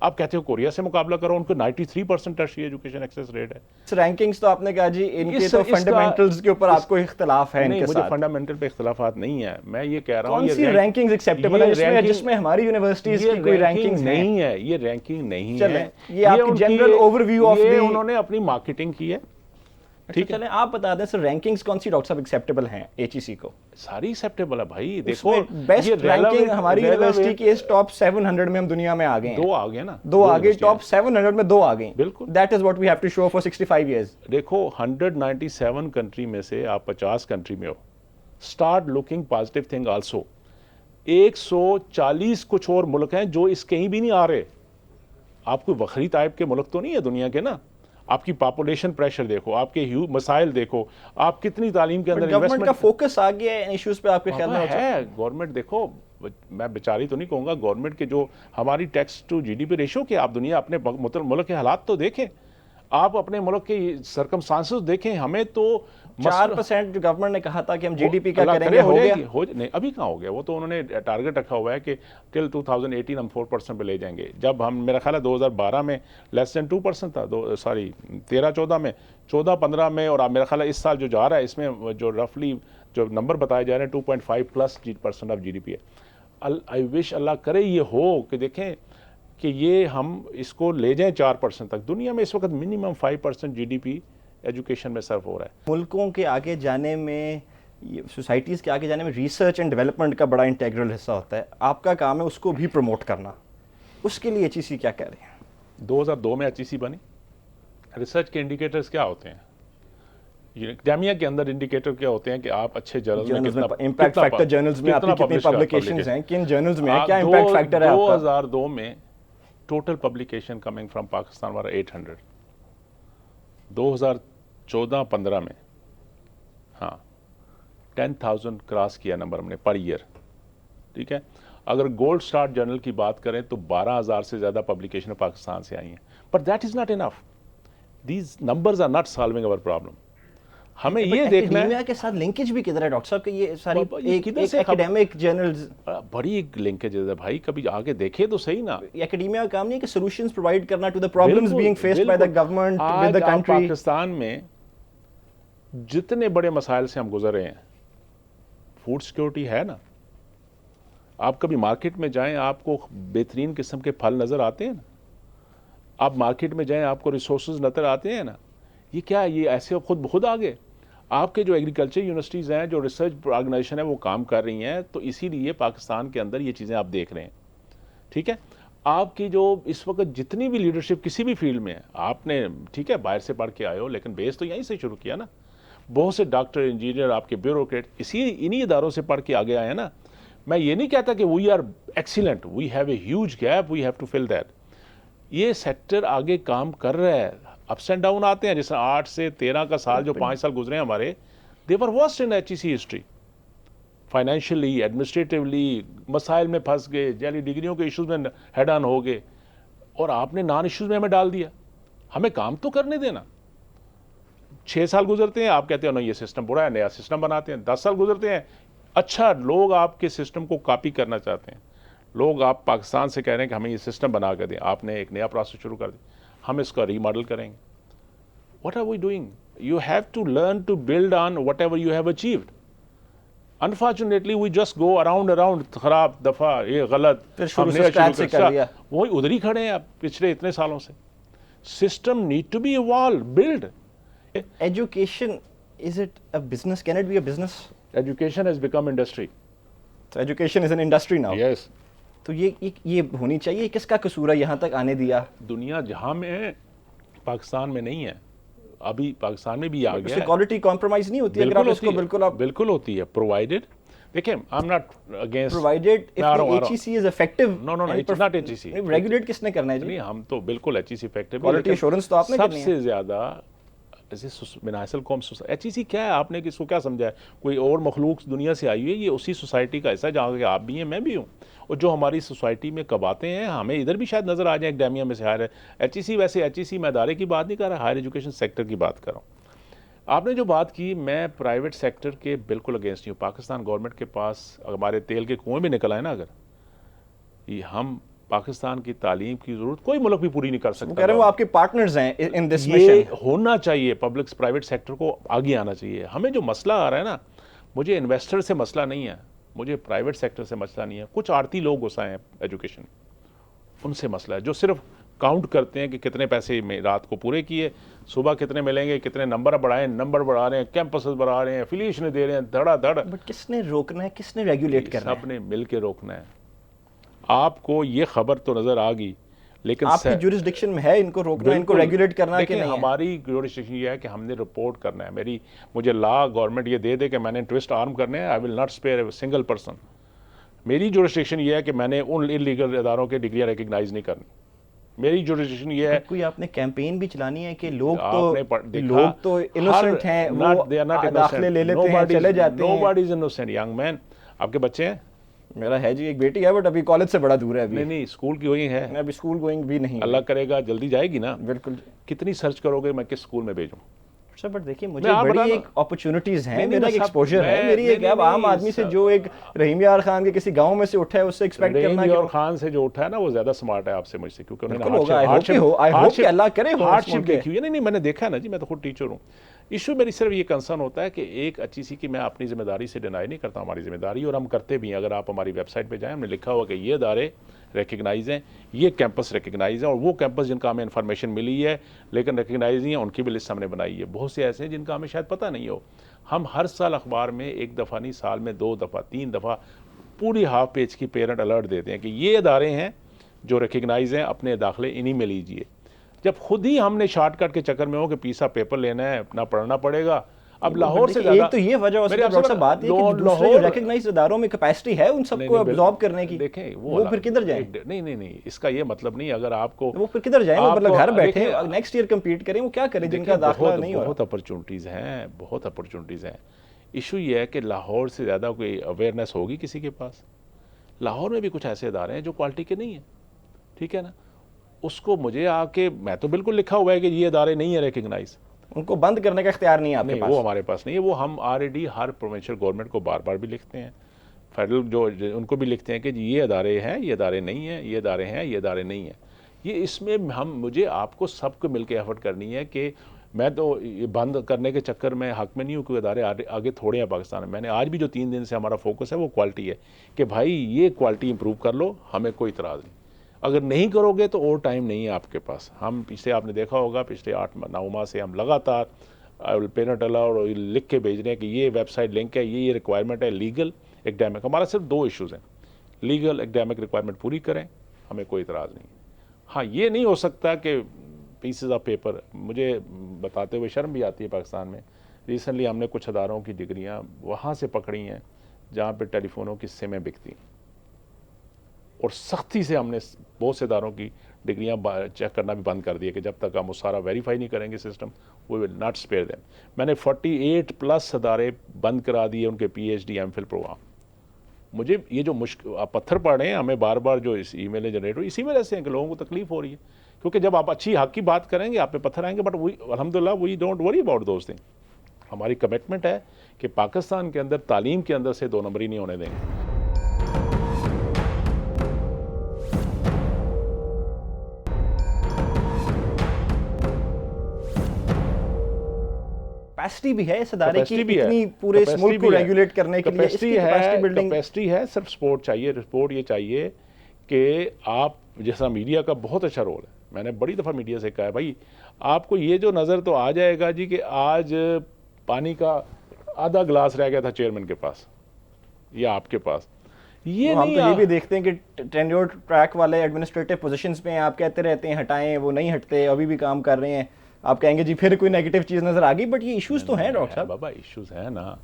آپ کہتے ہو کوریا سے مقابلہ کرو, ان کو 93% ٹرشری ایجوکیشن ایکسیس ریٹ ہے. رینکنگز تو آپ نے کہا جی ان کے تو فنڈامنٹلز کے اوپر آپ کو اختلاف ہے ان کے ساتھ. مجھے فنڈامنٹل پہ اختلافات نہیں ہے, میں یہ کہہ رہا ہوں کون سی رینکنگز ایکسیپٹیبل ہے جس میں ہماری یونیورسٹیز کی کوئی رینکنگز نہیں ہے. یہ رینکنگ نہیں ہے. چلیں یہ آپ کی general overview of the, انہوں نے اپنی مارکیٹنگ کی ہے. ٹھیک ہے, چلیں آپ بتا دیں سر رینکنگز کون سی ڈاکٹر صاحب ایکسیپٹیبل ہیں ایچ ای سی کو؟ ساری ایکسیپٹیبل ہے بھائی. دیکھو بیسٹ رینکنگ ہماری یونیورسٹی کی اس ٹاپ 700 میں ہم دنیا میں آ گئے ہیں. 2 آ گئے نا, 2 آ گئے, ٹاپ 700 میں 2 آ گئے. بالکل, that is what we have to show for 65 years. دیکھو 197 کنٹری میں سے آپ 50 کنٹری میں ہو. Start looking positive thing also. 140 کچھ اور ملک ہیں جو اس کہیں بھی نہیں آ رہے. آپ کوئی وکھری ٹائپ کے ملک تو نہیں ہے دنیا کے نا. آپ کی پاپولیشن پریشر دیکھو, آپ کے مسائل دیکھو, آپ کتنی تعلیم کے اندر گورنمنٹ کا فوکس آ گیا ہے ان ایشوز پہ آپ کے خیال میں ہے. گورنمنٹ دیکھو, میں بیچاری تو نہیں کہوں گا, گورنمنٹ کے جو ہماری tax to G D P ratio کہ آپ دنیا اپنے ملک کے حالات تو دیکھیں, آپ اپنے ملک کے سرکمسٹانسز دیکھیں. ہمیں تو 4% جو گورنمنٹ نے کہا تھا کہ ہم جی ڈی پی کا کریں گے, ہو گیا نہیں ابھی کہاں ہو گیا. وہ تو انہوں نے ٹارگٹ رکھا ہوا ہے کہ ٹل 2018 ہم 4% پہ لے جائیں گے. جب ہم میرا خیال ہے 2012 میں لیس دین 2% تھا, 13-14 میں, 14-15 میں, اور میرا خیال ہے اس سال جو جا رہا ہے اس میں جو رفلی جو نمبر بتائے جا رہے ہیں 2.5+ آف جی ڈی پی ہے. آئی وش اللہ کرے یہ ہو کہ دیکھیں کہ یہ ہم اس کو لے جائیں 4% تک. دنیا میں اس وقت minimum 5% G D P education میں صرف ہو رہا ہے. ملکوں کے آگے جانے میں, سوسائٹیز کے آگے جانے میں ریسرچ اینڈ ڈیولپمنٹ کا بڑا انٹیگرل حصہ ہوتا ہے. آپ کا کام ہے اس کو بھی پروموٹ کرنا. اس کے لیے ایچ ای سی کیا کہہ رہے ہیں؟ 2002 میں ایچ ای سی بنی. ریسرچ کے انڈیکیٹرز کیا ہوتے ہیں؟ اکیڈیمیا کے اندر انڈیکیٹر کیا ہوتے ہیں کہ آپ اچھے جرنلز میں کتنا امپیکٹ فیکٹر, جرنلز میں آپ کی کتنی پبلیکیشنز ہیں, کن جرنلز میں ہے, کیا امپیکٹ فیکٹر ہے آپ کا. 2002 میں total publication coming from Pakistan were 800. 2014-15 میں ہاں 10,000 کراس کیا نمبر ہم نے پر ایئر. ٹھیک ہے, اگر گولڈ سٹار جرنل کی بات کریں تو 12,000 سے زیادہ پبلیکیشن پاکستان سے آئی ہیں. But that is not enough. These numbers are not solving our problem. ہمیں یہ دیکھنا ہے کے ساتھ لنکیج بھی کدھر ہے ڈاکٹر صاحب کہ یہ ساری ایکیڈیمک جرنلز بڑی لنکیجز ہے بھائی. کبھی آگے دیکھے تو صحیح نا. ایکیڈیمیا کا کام نہیں ہے کہ سولوشنز پرووائڈ کرنا to the problems being faced by the government with the country. Pakistan میں جتنے بڑے مسائل سے ہم گزر رہے ہیں, فوڈ سیکورٹی ہے نا. آپ کبھی مارکیٹ میں جائیں, آپ کو بہترین قسم کے پھل نظر آتے ہیں نا. آپ مارکیٹ میں جائیں, آپ کو ریسورسز نظر آتے ہیں نا. یہ کیا ہے, یہ ایسے خود بخود آگے. آپ کے جو ایگریکلچر یونیورسٹیز ہیں, جو ریسرچ آرگنائزیشن ہے, وہ کام کر رہی ہیں, تو اسی لیے پاکستان کے اندر یہ چیزیں آپ دیکھ رہے ہیں. ٹھیک ہے, آپ کی جو اس وقت جتنی بھی لیڈرشپ کسی بھی فیلڈ میں ہے, آپ نے ٹھیک ہے باہر سے پڑھ کے آئے ہو, لیکن بیس تو یہیں سے شروع کیا نا. بہت سے ڈاکٹر, انجینئر, آپ کے بیوروکریٹ انہی اداروں سے پڑھ کے آگے آئے ہیں نا. میں یہ نہیں کہتا کہ we are excellent, we have a huge gap, we have to fill that. یہ سیکٹر آگے کام کر رہا ہے. اپس اینڈ ڈاؤن آتے ہیں, جیسے 8 سے 13 کا سال جو 5 سال گزرے ہیں ہمارے, they were worst in HEC history. Financially, administratively مسائل میں پھنس گئے, جعلی ڈگریوں کے ایشوز میں ہیڈ آن ہو گئے, اور آپ نے نان ایشوز میں ہمیں ڈال دیا. ہمیں کام تو کرنے دینا. 6 سال گزرتے ہیں, آپ کہتے ہیں نا یہ سسٹم برا ہے, نیا سسٹم بناتے ہیں. 10 سال گزرتے ہیں, اچھا لوگ آپ کے سسٹم کو کاپی کرنا چاہتے ہیں. لوگ آپ پاکستان سے کہہ رہے ہیں کہ ہمیں یہ سسٹم بنا کر دیں. آپ نے ایک نیا پروسیس شروع کر دیا, ہم اس کا ری ماڈل کریں گے. What are we doing? You have to learn to build on whatever you have achieved. Unfortunately, we just go around خراب دفعہ, یہ غلط, ہم نے شروع کر دیا. وہی ادھر ہی کھڑے ہیں آپ پچھلے اتنے سالوں سے. System need to be evolved, build. Education, is it a business? Can it be a business? Education has become industry. So education is an industry now. Yes. تو یہ ہونی چاہیے. کس کا قصور ہے یہاں تک آنے دیا؟ دنیا جہاں میں ہے, پاکستان میں نہیں ہے. ابھی پاکستان میں بھی آ گیا ہے. کوالٹی کمپرومائز نہیں ہوتی اگر آپ اس کو بالکل ہوتی ہے. پرووائڈیڈ, دیکھیں I am not against, provided if the H E C is effective. No it's not H E C. Regulate کس نے کرنا ہے جی؟ نہیں, ہم تو بالکل H E C effective. Quality assurance تو آپ نے کرنی ہے. سب سے زیادہ مناسل قوم ایچ ای سی کیا ہے, آپ نے کس کو کیا سمجھا ہے؟ کوئی اور مخلوق دنیا سے آئی ہوئی ہے. یہ اسی سوسائٹی کا حصہ ہے جہاں کہ آپ بھی ہیں, میں بھی ہوں. اور جو ہماری سوسائٹی میں کب آتے ہیں, ہمیں ادھر بھی شاید نظر آ جائیں ایکڈیمیا میں سے. ہائر ایچ ای سی, ویسے ایچ ای سی میں ادارے کی بات نہیں کر رہا, ہائر ایجوکیشن سیکٹر کی بات کر رہا ہوں. آپ نے جو بات کی, میں پرائیویٹ سیکٹر کے بالکل اگینسٹ ہوں. پاکستان گورنمنٹ کے پاس ہمارے تیل کے کنویں بھی نکل آئے نا, اگر یہ ہم پاکستان کی تعلیم کی ضرورت کوئی ملک بھی پوری نہیں کر سکتا. کہہ رہے ہیں وہ آپ کے پارٹنرز ہیں ان دس یہ مشن. ہونا چاہیے, پبلک پرائیویٹ سیکٹر کو آگے آنا چاہیے. ہمیں جو مسئلہ آ رہا ہے نا, مجھے انویسٹر سے مسئلہ نہیں ہے, مجھے پرائیویٹ سیکٹر سے مسئلہ نہیں ہے. کچھ آڑتی لوگ گھسائے ہیں ایجوکیشن, ان سے مسئلہ ہے, جو صرف کاؤنٹ کرتے ہیں کہ کتنے پیسے میں رات کو پورے کیے, صبح کتنے ملیں گے, کتنے نمبر بڑھائے, نمبر بڑھا رہے ہیں, کیمپسز بڑھا رہے ہیں, افیلیشن دے رہے ہیں دھڑا دھڑ. بٹ کس نے روکنا ہے, کس نے ریگولیٹ کرنا ہے؟ سب نے مل کے روکنا ہے. آپ کو یہ خبر تو نظر آ گئی, لیکن آپ کی جورسڈکشن میں ہے ان کو روکنا, ان کو ریگولیٹ کرنا کہ نہیں؟ ہماری جورسڈکشن یہ ہے کہ ہم نے رپورٹ کرنا ہے. مجھے لا گورنمنٹ یہ دے دے کہ میں نے ٹوسٹ آرم کرنے ہیں, I will not spare a single person. میری جورسڈکشن یہ ہے کہ میں نے ان انلیگل اداروں کے ڈگریاں ریکگنائز نہیں کرنی. میری جورسڈکشن یہ ہے. کوئی آپ نے کیمپین بھی چلانی ہے کہ لوگ تو انوسنٹ ہیں, وہ داخلے لے لیتے ہیں, چلے جاتے ہیں. nobody is innocent young man. آپ کے بچے ہیں؟ میرا ہے جی, ایک بیٹی ہے, بٹ ابھی کالج سے بڑا دور ہے. ابھی نہیں, اسکول کی گوئنگ ہے. ابھی اسکول گوئنگ بھی نہیں. اللہ کرے گا جلدی جائے گی نا. بالکل. کتنی سرچ کرو گے میں کس اسکول میں بھیجوں؟ سر بٹ دیکھیے, مجھے بڑی ایک اپرچونٹیز ہیں, میرا ایک ایکسپوجر ہے, میری ایک عام آدمی سے جو ایک رحیم یار خان کے کسی گاؤں میں سے اٹھا ہے, اس سے ایکسپیکٹ کرنا. رحیم یار خان سے جو اٹھا ہے نا, وہ زیادہ سمارٹ ہے آپ سے مجھ سے, کیونکہ انہوں نے اللہ کرے ہارڈشپ دیکھی ہوئی. نہیں, میں نے دیکھا ہے نا جی, میں تو خود ٹیچر ہوں. ایشو میری صرف یہ کنسرن ہوتا ہے کہ ایک اچھی سی, کہ میں اپنی ذمہ داری سے ڈینائی نہیں کرتا, ہماری ذمہ داری, اور ہم کرتے بھی ہیں. اگر آپ ہماری ویب سائٹ پہ جائیں, ہم نے لکھا ہوا کہ یہ ادارے ریکگنائز ہیں, یہ کیمپس ریکگنائز ہیں, اور وہ کیمپس جن کا ہمیں انفارمیشن ملی ہے لیکن ریکگنائز نہیں ہے, ان کی بھی لسٹ ہم نے بنائی ہے. بہت سے ایسے ہیں جن کا ہمیں شاید پتہ نہیں ہو. ہم ہر سال اخبار میں ایک دفعہ نہیں, سال میں 2 دفعہ 3 دفعہ پوری ہاف پیج کی پیرنٹ الرٹ دیتے ہیں کہ یہ ادارے ہیں جو ریکگنائز ہیں, اپنے داخلے انہی میں لیجئے. جب خود ہی ہم نے شارٹ کٹ کے چکر میں ہو کہ پیسا پیپر لینا ہے, اپنا پڑھنا پڑے گا. اب لاہور سے زیادہ تو یہ وجہ سے بات ہے کہ دوسرے جو ریکگنائز اداروں میں کیپیسٹی ہے ان سب کو ابزارب کرنے کی. دیکھیں وہ پھر کدھر جائیں؟ نہیں, اس کا یہ مطلب نہیں. اگر آپ کو وہ پھر کدھر جائیں, مطلب گھر بیٹھے نیکسٹ ایئر کمپیٹ کریں, وہ کیا کریں جن کا داخلہ نہیں ہو رہا؟ بہت اپرچونٹیز ہیں. ایشو یہ ہے کہ لاہور سے زیادہ کوئی اویئرنیس ہوگی کسی کے پاس. لاہور میں بھی کچھ ایسے ادارے ہیں جو کوالٹی کے نہیں ہیں, ٹھیک ہے نا. اس کو مجھے آ کے, میں تو بالکل لکھا ہوا ہے کہ یہ ادارے نہیں ہیں ریکگنائز, ان کو بند کرنے کا اختیار نہیں ہے آپ کے پاس. وہ ہمارے پاس نہیں ہے. وہ ہم آلریڈی ہر پروونشل گورنمنٹ کو بار بار بھی لکھتے ہیں, فیڈرل جو ان کو بھی لکھتے ہیں کہ جی یہ ادارے ہیں, یہ ادارے نہیں ہیں, یہ ادارے ہیں, یہ ادارے نہیں ہیں. یہ اس میں مجھے آپ کو سب کو مل کے ایفرٹ کرنی ہے کہ میں تو یہ بند کرنے کے چکر میں حق میں نہیں ہوں, کیونکہ ادارے آگے تھوڑے ہیں پاکستان میں. میں نے آج بھی جو 3 دن سے ہمارا فوکس ہے وہ کوالٹی ہے کہ بھائی یہ کوالٹی امپروو کر لو, ہمیں کوئی اعتراض نہیں. اگر نہیں کرو گے تو اور ٹائم نہیں ہے آپ کے پاس. ہم پیچھے آپ نے دیکھا ہوگا پچھلے 8-9 ماہ سے ہم لگاتار پیرنٹ الاؤ اور لکھ کے بھیج رہے ہیں کہ یہ ویب سائٹ لنک ہے, یہ ریکوائرمنٹ ہے, لیگل ایکڈیمک. ہمارا صرف 2 ایشوز ہیں, لیگل ایکڈیمک ریکوائرمنٹ پوری کریں, ہمیں کوئی اعتراض نہیں. ہاں یہ نہیں ہو سکتا کہ پیسز آف پیپر, مجھے بتاتے ہوئے شرم بھی آتی ہے. پاکستان میں ریسنٹلی ہم نے کچھ اداروں کی ڈگریاں وہاں سے پکڑی ہیں جہاں پہ ٹیلی فونوں کی سمیں بکتی ہیں, اور سختی سے ہم نے بہت سے اداروں کی ڈگریاں چیک کرنا بھی بند کر دیا کہ جب تک ہم وہ سارا ویریفائی نہیں کریں گے system, we will not spare them. میں نے 48+ ادارے بند کرا دیے, ان کے PhD MPhil پروگرام. مجھے یہ جو آپ پتھر پڑ رہے ہیں ہمیں بار بار, جو اس ای میلیں جنریٹ ہوئی, اسی وجہ سے ہیں کہ لوگوں کو تکلیف ہو رہی ہے. کیونکہ جب آپ اچھی حق کی بات کریں گے آپ پہ پتھر آئیں گے, بٹ الحمدللہ we don't worry about those thing. ہماری کمٹمنٹ ہے کہ پاکستان کے اندر تعلیم کے اندر سے 2 نمبری نہیں ہونے دیں گے. کیپیسٹی بھی ہے اس ادارے کی, اتنی پورے اس ملک کو ریگولیٹ کرنے کے لیے کیپیسٹی ہے. صرف سپورٹ چاہیے. سپورٹ یہ چاہیے کہ آپ, جیسا میڈیا کا بہت اچھا رول ہے, میں نے بڑی دفعہ میڈیا سے کہا ہے بھائی آپ کو یہ جو نظر تو آ جائے گا جی کہ آج پانی کا آدھا گلاس رہ گیا تھا چیئرمین کے پاس یا آپ کے پاس. یہ ہم تو یہ بھی دیکھتے ہیں کہ ٹینیور ٹریک والے ایڈمنسٹریٹو پوزیشنز پہ ہیں, آپ کہتے رہتے ہیں ہٹائیں, وہ نہیں ہٹتے, ابھی بھی کام کر رہے ہیں. آپ کہیں گے جی پھر کوئی نیگیٹو چیز نظر آ گئی, بٹ یہ ایشوز تو ہیں ڈاکٹر صاحب. بابا ایشوز ہیں نا.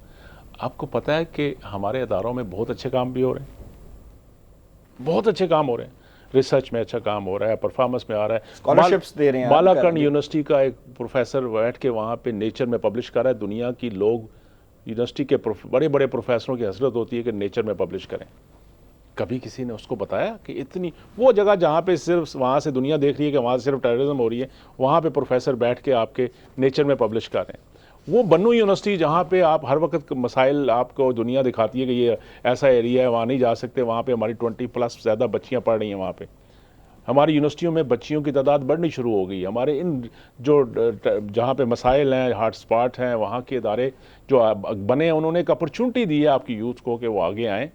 آپ کو پتہ ہے کہ ہمارے اداروں میں بہت اچھے کام بھی ہو رہے ہیں, بہت اچھے کام ہو رہے ہیں. ریسرچ میں اچھا کام ہو رہا ہے, پرفارمنس میں آ رہا ہے. اسکالرشپس دے رہے ہیں. بالاکنڈ یونیورسٹی کا ایک پروفیسر بیٹھ کے وہاں پہ نیچر میں پبلش کر رہا ہے. دنیا کی لوگ یونیورسٹی کے بڑے بڑے پروفیسروں کی حسرت ہوتی ہے کہ نیچر میں پبلش کریں. کبھی کسی نے اس کو بتایا کہ اتنی وہ جگہ جہاں پہ صرف وہاں سے دنیا دیکھ رہی ہے کہ وہاں سے صرف ٹیررزم ہو رہی ہے, وہاں پہ پروفیسر بیٹھ کے آپ کے نیچر میں پبلش کر رہے ہیں. وہ بنو یونیورسٹی جہاں پہ آپ ہر وقت مسائل آپ کو دنیا دکھاتی ہے کہ یہ ایسا ایریا ہے وہاں نہیں جا سکتے, وہاں پہ ہماری 20+ زیادہ بچیاں پڑھ رہی ہیں وہاں پہ, ہماری یونیورسٹیوں میں بچیوں کی تعداد بڑھنی شروع ہو گئی. ہمارے ان جو جہاں پہ مسائل ہیں، ہاٹ اسپاٹ ہیں، وہاں کے ادارے جو بنے ہیں، انہوں نے ایک اپرچونٹی دی ہے آپ کی یوتھ کو کہ وہ آگے آئیں،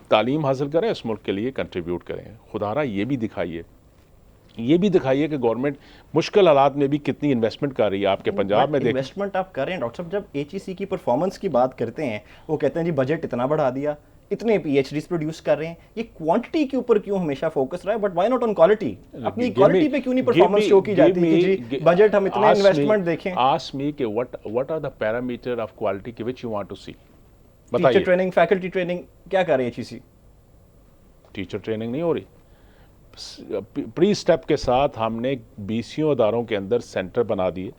تعلیم حاصل کریں، اس ملک کے لیے کنٹریبیوٹ کریں. خدا را یہ بھی دکھائیے کہ گورنمنٹ مشکل حالات میں بھی کتنی انویسٹمنٹ کر رہی ہے. آپ کے پنجاب میں دیکھیں انویسٹمنٹ آپ کر رہے ہیں ڈاکٹر صاحب. جب ایچ ای سی کی پرفارمنس کی بات کرتے ہیں، وہ کہتے ہیں جی بجٹ اتنا بڑھا دیا، اتنے پی ایچ ڈیز پروڈیوس کر رہیں. یہ کوانٹٹی کے اوپر کیوں ہمیشہ فوکس رہا ہے، but why not on quality? اپنی کوالٹی پہ کیوں نہیں پرفارمنس شو کی جاتی کہ جی بجٹ ہم اتنے انویسٹمنٹ دیکھیں؟ آسک می کہ what are the parameter of quality کہ which you want to see. Teacher training, faculty training کیا کر رہے ہیں ایچ ای سی؟ ٹیچر ٹریننگ نہیں ہو رہی. پری اسٹیپ کے ساتھ ہم نے 20 اداروں کے اندر سینٹر بنا دیے،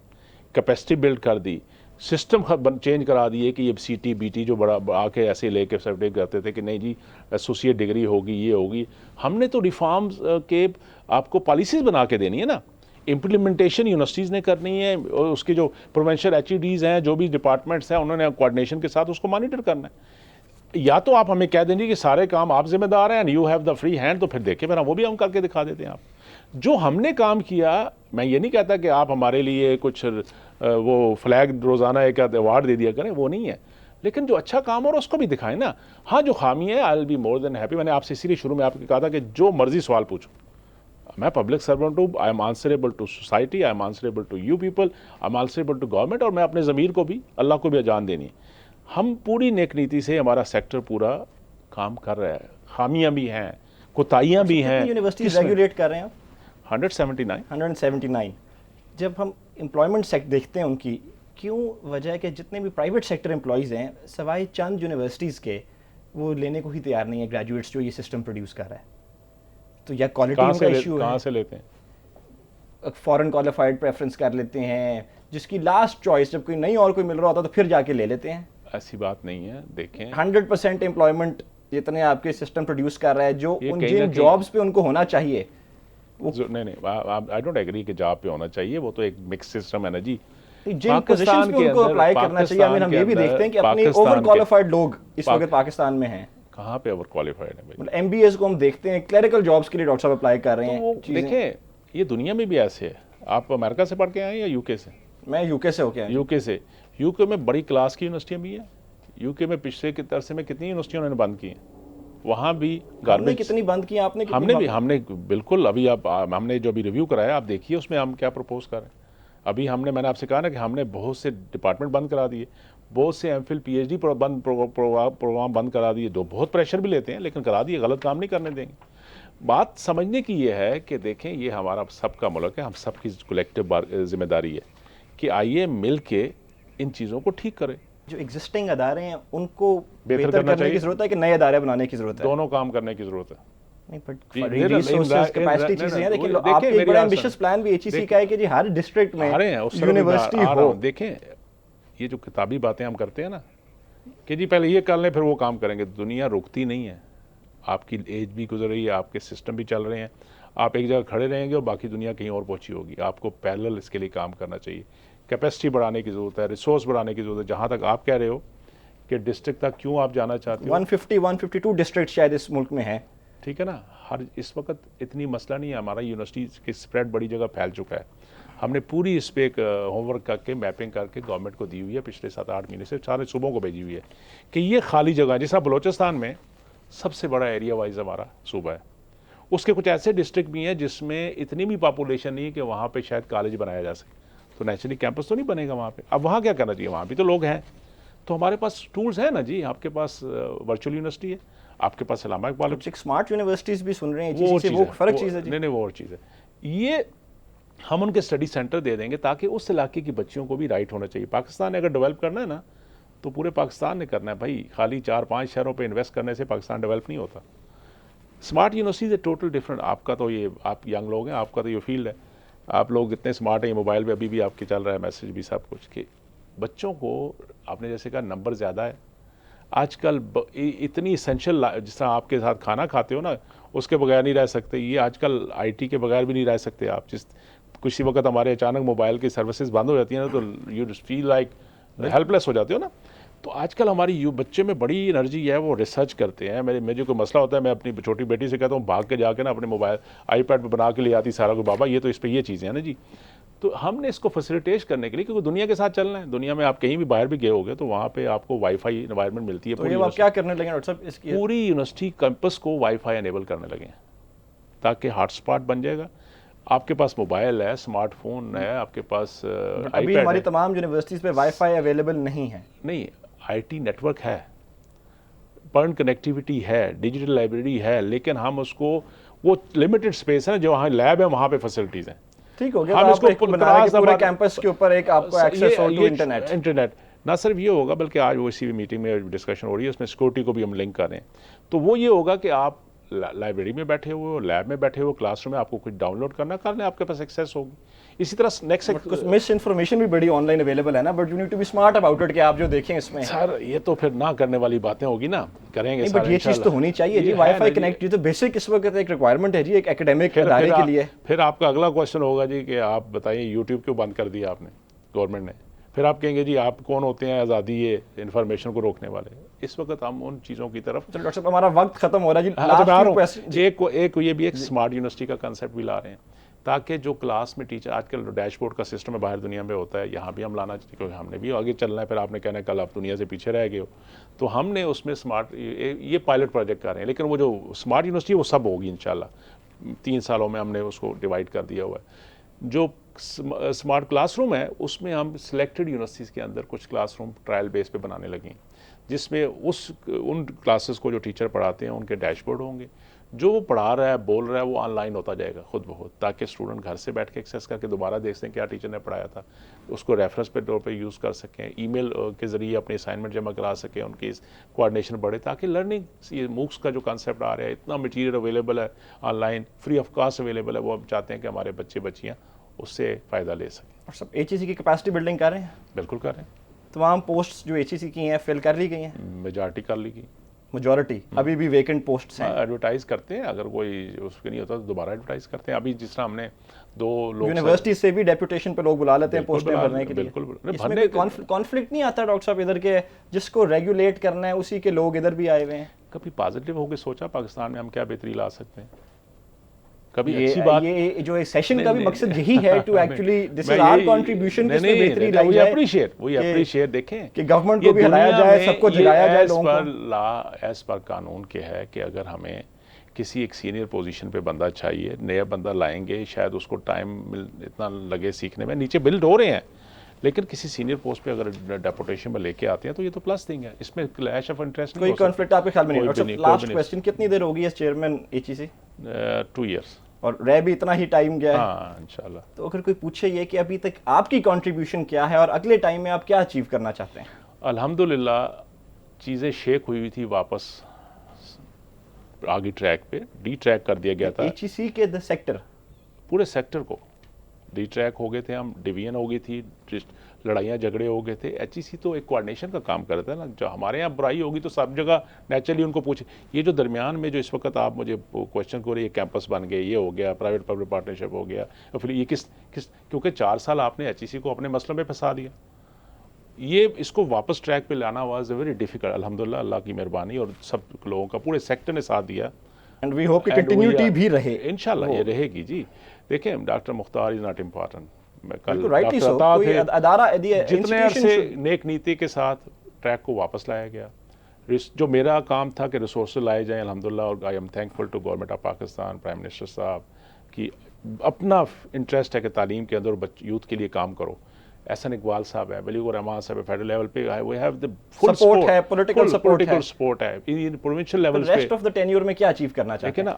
کیپیسٹی بلڈ کر دی، سسٹم چینج کرا دیے کہ یہ سی ٹی بی ٹی جو بڑا آ کے ایسے لے کے سرٹیفکیٹ کرتے تھے کہ نہیں جی ایسوسیٹ ڈگری ہوگی، یہ ہوگی. ہم نے تو ریفارمز کے آپ کو پالیسیز بنا کے دینی ہے نا. امپلیمنٹیشن یونیورسٹیز نے کرنی ہے، اس کے جو پروونشل ایچ ای ڈیز ہیں، جو بھی ڈپارٹمنٹس ہیں، انہوں نے کوآرڈینیشن کے ساتھ اس کو مانیٹر کرنا ہے. یا تو آپ ہمیں کہہ دیں کہ سارے کام آپ ذمہ دار ہیں، you have the free hand, تو پھر دیکھیں پھر وہ بھی ہم کر کے دکھا دیتے ہیں. آپ جو ہم نے کام کیا، میں یہ نہیں کہتا کہ آپ ہمارے لیے کچھ وہ فلیگ روزانہ ایک ایوارڈ دے دیا کریں، وہ نہیں ہے، لیکن جو اچھا کام ہو رہا ہے اس کو بھی دکھائیں نا. ہاں جو خامی ہے آئی will be more than happy. میں نے آپ سے اسی لیے شروع میں آپ کو کہا تھا کہ جو مرضی سوال پوچھو. میں پبلک سرونٹ ہوں، I am answerable to society, I am answerable to you people, I am answerable to government, اور میں اپنے ضمیر کو بھی، اللہ کو بھی جان دینی ہے. ہم پوری نیک نیتی سے ہمارا سیکٹر پورا کام کر رہا ہے. خامیاں بھی ہیں، کوتاہیاں بھی ہیں. یونیورسٹیز ریگولیٹ کر رہے ہیں 179. جب ہم امپلائمنٹ دیکھتے ہیں ان کی، کیوں وجہ ہے کہ جتنے بھی پرائیویٹ سیکٹر امپلائیز ہیں سوائے چند یونیورسٹیز کے، وہ لینے کو ہی تیار نہیں ہے گریجویٹس جو یہ سسٹم پروڈیوس کر رہا ہے. تو یا کوالٹی کا ایشو ہے، کہاں سے لیتے ہیں؟ فورن کوالیفائڈ پریفرنس کر لیتے ہیں، جس کی لاسٹ چوائس جب کوئی نہیں اور کوئی مل رہا ہوتا تو پھر جا کے لے لیتے ہیں. ایسی بات نہیں ہے. دیکھیں 100% امپلائمنٹ جتنے آپ کے سسٹم پروڈیوس کر رہا ہے، جو جن جابس پہ ان کو ہونا چاہیے. نہیں آئی ڈونٹ ایگری کہ جاب پہ ہونا چاہیے، وہ تو ایک مکس سسٹم ہے نا جی. جن پوزیشنز پہ ان کو اپلائی کرنا چاہیے. ہم یہ بھی دیکھتے ہیں کہ اپنے اوور کوالیفائڈ لوگ اس وقت پاکستان میں ہیں. کہاں پہ اوور کوالیفائڈ ہیں؟ مطلب ایم بی ایز کو ہم دیکھتے ہیں کلیریکل جابس کے لیے ڈاکٹر صاحب اپلائی کر رہے ہیں. دیکھیں یہ دنیا میں بھی ایسے ہے. آپ امریکہ سے پڑھ کے آئے یا یو کے سے؟ میں یو کے سے ہو کے آیا. یو کے سے. یو کے میں بڑی کلاس کی یونیورسٹیاں بھی ہیں. یو کے میں پچھلے کے عرصے میں کتنی یونیورسٹیوں نے بند کی ہیں. وہاں بھی گاربیج کتنی بند کی آپ نے؟ ہم نے بالکل ابھی ہم نے جو ابھی ریویو کرایا آپ دیکھیے اس میں ہم کیا پروپوز کر رہے ہیں. ابھی میں نے آپ سے کہا نا کہ ہم نے بہت سے ڈپارٹمنٹ بند کرا دیے، بہت سے M Phil P H D program بند کرا دیے، جو بہت پریشر بھی لیتے ہیں لیکن کرا دیے. غلط کام نہیں کرنے دیں گے. بات سمجھنے کی یہ ہے کہ دیکھیں یہ ہمارا سب کا ملک ہے، ہم سب کی کلیکٹیو ذمہ داری ہے کہ آئیے مل کے ان چیزوں کو ٹھیک کریں. جو ایگزسٹنگ ادارے ہیں ان کو بہتر کرنے کی ضرورت ہے کہ نئے ادارے بنانے کی ضرورت ہے؟ دونوں کام کرنے کی ضرورت ہے. ہر ڈسٹرکٹ میں یونیورسٹی ہو. دیکھیں یہ جو کتابی باتیں ہم کرتے ہیں نا کہ جی پہلے یہ کر لیں پھر وہ کام کریں گے، دنیا رکتی نہیں ہے. آپ کی ایج بھی گزر رہی ہے، آپ کے سسٹم بھی چل رہے ہیں، آپ ایک جگہ کھڑے رہیں گے اور باقی دنیا کہیں اور پہنچی ہوگی. آپ کو پیرلل اس کے لیے کام کرنا چاہیے. کیپیسٹی بڑھانے کی ضرورت ہے، ریسورس بڑھانے کی ضرورت ہے. جہاں تک آپ کہہ رہے ہو کہ ڈسٹرکٹ تک کیوں آپ جانا چاہتے ہو، 152 ڈسٹرکٹ شاید اس ملک میں ہیں. ٹھیک ہے نا. اس وقت اتنی مسئلہ نہیں ہے. ہمارا یونیورسٹی کی اسپریڈ بڑی جگہ پھیل چکا ہے. ہم نے پوری اس پہ ایک ہوم ورک کر کے میپنگ کر کے گورنمنٹ کو دی ہوئی ہے، پچھلے 7-8 مہینے سے سارے صوبوں کو بھیجی ہوئی ہے کہ یہ خالی جگہ، جیسا بلوچستان میں سب سے بڑا ایریا وائز ہمارا صوبہ ہے، اس کے کچھ ایسے ڈسٹرکٹ بھی ہیں جس میں اتنی بھی پاپولیشن نہیں ہے کہ وہاں پہ شاید کالج بنایا جا سکے. تو نیچرلی کیمپس تو نہیں بنے گا وہاں پہ. اب وہاں کیا کرنا چاہیے؟ وہاں بھی تو لوگ ہیں. تو ہمارے پاس ٹولز ہیں نا جی. آپ کے پاس ورچوئل یونیورسٹی ہے، آپ کے پاس علامہ اقبال. اسمارٹ یونیورسٹیز بھی سن رہے ہیں، وہ فرق چیز ہے. نہیں وہ اور چیز ہے. یہ ہم ان کے اسٹڈی سینٹر دے دیں گے تاکہ اس علاقے کی بچیوں کو بھی رائٹ ہونا چاہیے. پاکستان نے اگر ڈیولپ کرنا ہے نا تو پورے پاکستان نے کرنا ہے بھائی. خالی 4-5 شہروں پہ انویسٹ کرنے سے پاکستان ڈیولپ نہیں ہوتا. اسمارٹ یونیورسٹیز ہے ٹوٹل ڈفرنٹ. آپ کا تو یہ آپ ینگ لوگ ہیں، آپ کا تو یہ فیلڈ ہے، آپ لوگ اتنے اسمارٹ ہیں. یہ موبائل پہ ابھی بھی آپ کے چل رہا ہے میسج بھی سب کچھ کہ بچوں کو آپ نے جیسے کہا نمبر زیادہ ہے آج کل. اتنی اسینشل جس طرح آپ کے ساتھ کھانا کھاتے ہو نا اس کے بغیر نہیں رہ سکتے. یہ آج کل آئی ٹی کے بغیر بھی نہیں رہ سکتے آپ. کسی وقت ہمارے اچانک موبائل کی سروسز بند ہو جاتی ہیں نا تو یو فیل لائک ہیلپ لیس ہو جاتے ہو نا. تو آج کل ہماری بچے میں بڑی انرجی ہے, وہ ریسرچ کرتے ہیں. مجھے کوئی مسئلہ ہوتا ہے, میں اپنی چھوٹی بیٹی سے کہتا ہوں بھاگ کے جا کے نا اپنے موبائل آئی پیڈ پہ بنا کے لے آتی سارا, کو بابا یہ تو اس پہ یہ چیزیں ہیں نا جی. تو ہم نے اس کو فیسیلیٹیٹ کرنے کے لیے, کیونکہ دنیا کے ساتھ چلنا ہے, دنیا میں آپ کہیں بھی باہر بھی گئے ہوگے تو وہاں پہ آپ کو وائی فائی انوائرمنٹ ملتی ہے. تو یہ آپ کیا کرنے لگے ڈاکٹر صاحب اس کی؟ پوری یونیورسٹی کیمپس کو وائی فائی انیبل کرنے لگے ہیں تاکہ ہاٹ اسپاٹ بن جائے گا. آپ کے پاس موبائل ہے, اسمارٹ فون ہے, آپ کے پاس ابھی ہماری تمام یونیورسٹیز پہ وائی فائی اویلیبل نہیں ہے. نہیں, آئی ٹی نیٹ ورک ہے, پرن کنیکٹیوٹی ہے, ڈیجیٹل لائبریری ہے, لیکن ہم اس کو, وہ لمیٹڈ اسپیس ہے نا, جو وہاں لیب ہے وہاں پہ فیسلٹیز ہیں. ٹھیک ہو گیا, ہم اس کو پورے کیمپس کے اوپر ایک آپ کو ایکسیس ہو ٹو انٹرنیٹ. نہ صرف یہ ہوگا بلکہ آج وہ اسی میٹنگ میں ڈسکشن ہو رہی ہے, اس میں سیکورٹی کو بھی ہم لنک کر رہے ہیں. تو وہ یہ ہوگا کہ آپ لائبریری میں بیٹھے ہوئے ہو, لیب میں بیٹھے ہوئے, کلاس روم میں آپ کو کچھ ڈاؤن لوڈ کرنا کر لیں, آپ کے پاس ایکسیس ہوگی. اسی طرح نیکسٹ مس انفارمیشن بھی بڑی آن لائن اویلیبل ہے نا, but you need to be smart about it کہ آپ جو دیکھیں اس میں. سر یہ تو پھر نہ کرنے والی باتیں ہوگی نا, کریں گے. بٹ یہ چیز تو ہونی چاہیے جی, وائی فائی کنیکٹ, یہ تو بیسک اس وقت ایک ریکوائرمنٹ ہے جی ایک ایکیڈیمک ادارے کے لیے. پھر آپ کا اگلا کوشچن ہوگا جی کہ آپ بتائیے یوٹیوب کیوں بند کر دیا آپ نے, گورنمنٹ نے. پھر آپ کہیں گے جی آپ کون ہوتے ہیں آزادی یہ انفارمیشن کو روکنے والے. اس وقت ہم ان چیزوں کی طرف, ڈاکٹر صاحب ہمارا وقت ختم ہو رہا ہے جی. ایک یہ بھی ایک اسمارٹ یونیورسٹی کا کنسیپٹ بھی لا رہے ہیں تاکہ جو کلاس میں ٹیچر, آج کل ڈیش بورڈ کا سسٹم ہے باہر دنیا میں ہوتا ہے, یہاں بھی ہم لانا چاہیے کیونکہ ہم نے بھی آگے چلنا ہے. پھر آپ نے کہنا ہے کل آپ دنیا سے پیچھے رہ گئے ہو, تو ہم نے اس میں اسمارٹ, یہ پائلٹ پروجیکٹ کر رہے ہیں. لیکن وہ جو اسمارٹ یونیورسٹی ہے وہ سب ہوگی انشاءاللہ. 3 سالوں میں ہم نے اس کو ڈیوائڈ کر دیا ہوا ہے. جو اسمارٹ کلاس روم ہے اس میں ہم سلیکٹڈ یونیورسٹیز کے اندر کچھ کلاس روم ٹرائل بیس پہ بنانے لگے ہیں, جس میں ان کلاسز کو جو ٹیچر پڑھاتے ہیں ان کے ڈیش بورڈ ہوں گے, جو وہ پڑھا رہا ہے بول رہا ہے وہ آن لائن ہوتا جائے گا خود بخود, تاکہ اسٹوڈنٹ گھر سے بیٹھ کے ایکسیس کر کے دوبارہ دیکھ سکیں کیا ٹیچر نے پڑھایا تھا, اس کو ریفرنس پہ طور پہ یوز کر سکیں, ای میل کے ذریعے اپنے اسائنمنٹ جمع کرا سکیں, ان کی کوآرڈینیشن بڑھے, تاکہ لرننگ, یہ موکس کا جو کانسیپٹ آ رہا ہے, اتنا مٹیریل اویلیبل ہے on line, free of cost available ہے, وہ ہم چاہتے ہیں کہ ہمارے بچے بچیاں اس سے فائدہ لے سکیں. اور سب ایچ ای سی کی کیپیسٹی بلڈنگ کر رہے ہیں؟ بالکل کر رہے ہیں. تمام پوسٹ جو ایچ ای سی کی ہیں فل کر لی گئی ہیں؟ میجارٹی کر لی گئی. میجورٹی ابھی بھی ویکنٹ پوسٹس ہیں. ایڈورٹائز کرتے ہیں, اگر کوئی اس کے نہیں ہوتا تو دوبارہ ایڈورٹائز کرتے ہیں. ابھی جس طرح ہم نے 2 لوگ یونیورسٹی سے بھی ڈیپوٹیشن پہ لوگ بلا لیتے ہیں پوسٹیں بھرنے کے لیے. بالکل. اس میں کانفلکٹ نہیں آتا ڈاکٹر صاحب ادھر کے جس کو ریگولیٹ کرنا ہے اسی کے لوگ ادھر بھی آئے ہوئے ہیں؟ کبھی پازیٹیو ہو کے سوچا پاکستان میں ہم کیا بہتری لا سکتے ہیں؟ کبھی اچھی بات, یہ جو سیشن کا بھی مقصد یہی ہے to actually this is our contribution کہ اس میں بہتری لائی جائے. وی اپریشیٹ دیکھیں کہ گورنمنٹ کو بھی ہلایا جائے, سب کو جگایا جائے لوگوں کو. لا ایز پر قانون کے ہے کہ اگر ہمیں کسی ایک سینئر پوزیشن پہ بندہ چاہیے, نیا بندہ لائیں گے, شاید اس کو ٹائم اتنا لگے سیکھنے میں, نیچے بلڈ ہو رہے ہیں, لیکن کسی سینئر پوسٹ پہ اگر ڈیپوٹیشن میں لے کے آتے ہیں تو یہ تو پلس تھنگ ہے, اس میں کلیش آف انٹرسٹ کوئی کانفلکٹ آپ کے خیال میں نہیں. لاسٹ کوسچن, کتنی دیر ہوگی اس چیئرمین ایچ ای سی؟ 2 ایئرس. اور رہ بھی اتنا ہی ٹائم گیا ہے. ہاں انشاءاللہ. تو اگر کوئی پوچھے یہ کہ ابھی تک آپ کی کنٹریبیوشن کیا ہے اور اگلے ٹائم میں آپ کیا اچیو کرنا چاہتے ہیں؟ الحمدللہ چیزیں شیک ہوئی ہوئی تھی, واپس آگے ٹریک پہ ڈی ٹریک کر دیا گیا تھا. ایچ ای سی کے سیکٹر, پورے سیکٹر کو ڈی ٹریک ہو گئے تھے ہم, ڈویژن ہو گئی تھی, لڑائیاں جھگڑے ہو گئے تھے. ایچ ای سی تو ایک کوآرڈینیشن کا کام کرتا ہے نا, جو ہمارے یہاں برائی ہوگی تو سب جگہ نیچرلی ان کو پوچھے. یہ جو درمیان میں جو اس وقت آپ مجھے کوشچن کو رہے, یہ کیمپس بن گئے, یہ ہو گیا, پرائیویٹ پبلک پارٹنرشپ ہو گیا, اور پھر یہ کس کیونکہ 4 سال آپ نے ایچ ای سی کو اپنے مسئلوں میں پھنسا دیا. یہ اس کو واپس ٹریک پہ لانا واز اے ویری ڈیفیکلٹ. الحمدللہ اللہ کی مہربانی اور سب لوگوں کا, پورے سیکٹر نے ساتھ دیا. اینڈ وی ہوپ کہ کنٹینیوٹی بھی رہے. انشاءاللہ یہ رہے گی جی. دیکھیں doctor Mukhtar is not important, جتنے عرصے نیک نیتی کے ساتھ ٹریک کو واپس لایا گیا. جو میرا کام تھا کہ ریسورسز لائے جائیں, الحمدللہ, اور I am thankful to government of Pakistan, prime minister صاحب کی اپنا انٹرسٹ ہے کہ تعلیم کے اندر یوتھ کے لیے کام کرو. احسن اقبال صاحب ہے, ولی الرحمان صاحب ہے, فیڈرل لیول پہ we have the full support ہے, پولیٹیکل سپورٹ ہے, پروونشل لیول پہ. ریسٹ آف دی ٹینیور میں کیا اچیو کرنا چاہتے ہیں؟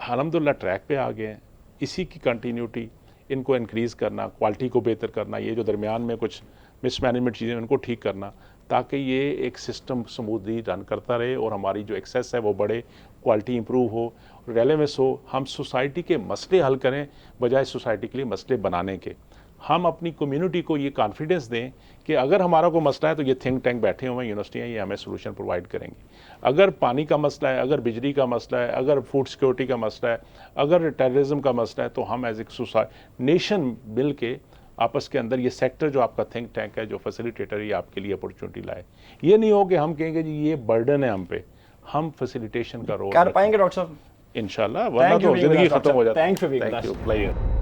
الحمدللہ ٹریک پہ آ گئے ہیں, اسی کی کنٹینیوٹی, ان کو انکریز کرنا, کوالٹی کو بہتر کرنا, یہ جو درمیان میں کچھ مس مینجمنٹ چیزیں ان کو ٹھیک کرنا, تاکہ یہ ایک سسٹم سموتھلی رن کرتا رہے اور ہماری جو ایکسیس ہے وہ بڑھے, کوالٹی امپروو ہو, ریلیونس ہو. ہم سوسائٹی کے مسئلے حل کریں بجائے سوسائٹی کے لیے مسئلے بنانے کے. ہم اپنی کمیونٹی کو یہ کانفیڈنس دیں کہ اگر ہمارا کوئی مسئلہ ہے تو یہ تھنک ٹینک بیٹھے ہوئے ہیں یونیورسٹیاں, یہ ہمیں سولوشن پرووائڈ کریں گے. اگر پانی کا مسئلہ ہے, اگر بجلی کا مسئلہ ہے, اگر فوڈ سیکورٹی کا مسئلہ ہے, اگر ٹیررزم کا مسئلہ ہے, تو ہم ایز اے نیشن مل کے آپس کے اندر یہ سیکٹر جو آپ کا تھنک ٹینک ہے جو فیسیلیٹیٹر یہ آپ کے لیے اپورچونٹی لائے. یہ نہیں ہو کہ ہم کہیں گے جی یہ برڈن ہے ہم پہ, ہم فیسیلیٹیشن کا رول کر پائیں گے ڈاکٹر صاحب انشاءاللہ, ورنہ تو زندگی ختم ہو جاتی ہے. Thank you.